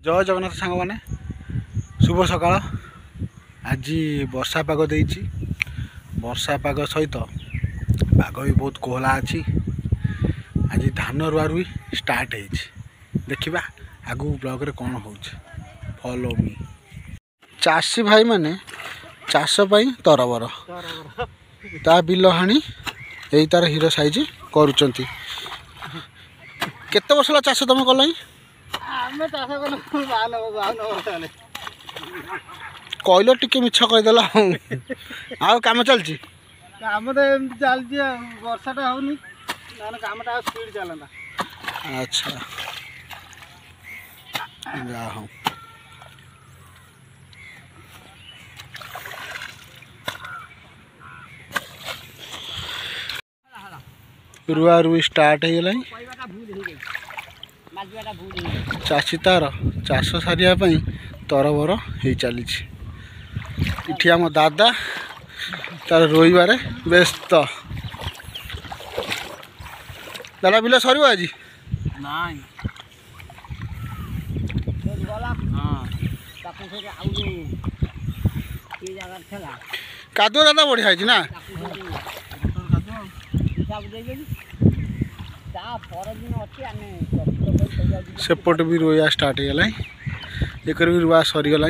जय जगन्नाथ सांग मैंने शुभ सकाळ। आज वर्षा पाग देइछि। वर्षा पाग सहित पाग भी बहुत कोहला अच्छी। आज धान रुआ रुई स्टार्ट देखा आगु ब्लॉग रे कौन हो। Follow me. चाषी भाई माने चाष पाई तरबर ता बिल हाणी यही तार हीरो साइज करुचंती। केते वर्ष चाष तुम कल? कहल टिके मिछ कहीदेल आउ काम चलती काम तो एमती चलती वर्षाटा होनी कामटा स्पीड चलता। अच्छा जा हो रुआ रुई स्टार्ट हो गला। चाषी तार चाष सारिया तरबर हो चली। इठी आम दादा तार रोईबार व्यस्त। दादा बिल सर आज कादुआ दादा बढ़िया है ना। सेपट भी रोया स्टार्ट हो गला। एक भी रुआ सरीगला।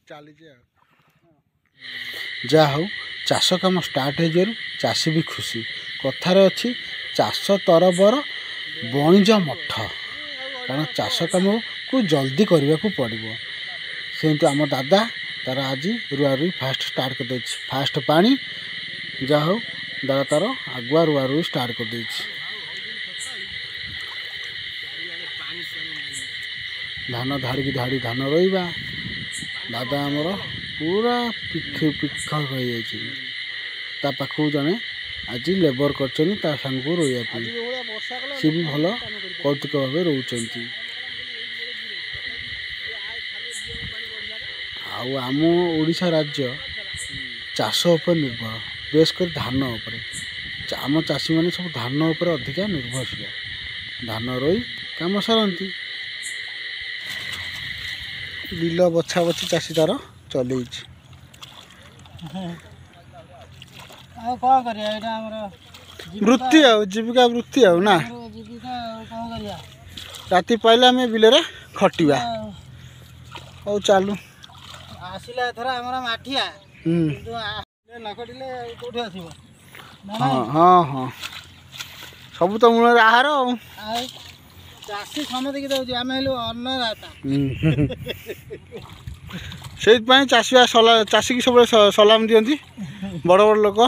चली जा हो चाष कम स्टार्ट हो चाषी भी खुशी। कथार अच्छी चाष तरबर बणिज मठ। कारण चाष कम को जल्दी करने को पड़ो। सेमती आम दादा तार आज रुआ रुई फास्ट स्टार्ट कर दे। फास्ट पानी जा हो दादा तार आगुआ रुआ रुई स्टार्ट कर दे। धान धाड़ी धाड़ी धान रोईबा दादा आमर पूरा पिख पाखु जड़े आज लेबर कर सांग रोइया सी भी भल कौतुक भाव रोच। आम ओडिशा राज्य चाष उपर निर्भर बेसकर धान उपर। आम चाषी मैंने सब धान उपर अधिका निर्भरशील। धान रोई काम सारती बिल बछा बछी चाषी तार चल। वृत्ति जीविका वृत्ति ना राति पाइले आम बिल खटिया और चालू आसिला एथरा हमरा माठिया न खटिले कोठी आसीबो। हाँ हाँ हाँ सब तो मूल आहार चाषी समझ की दे आम हेलु अन्नदाता से चाषी चाषी की सब सलाम दियंती बड़ बड़ लोक।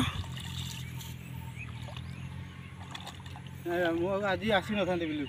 आज आसी न बिलु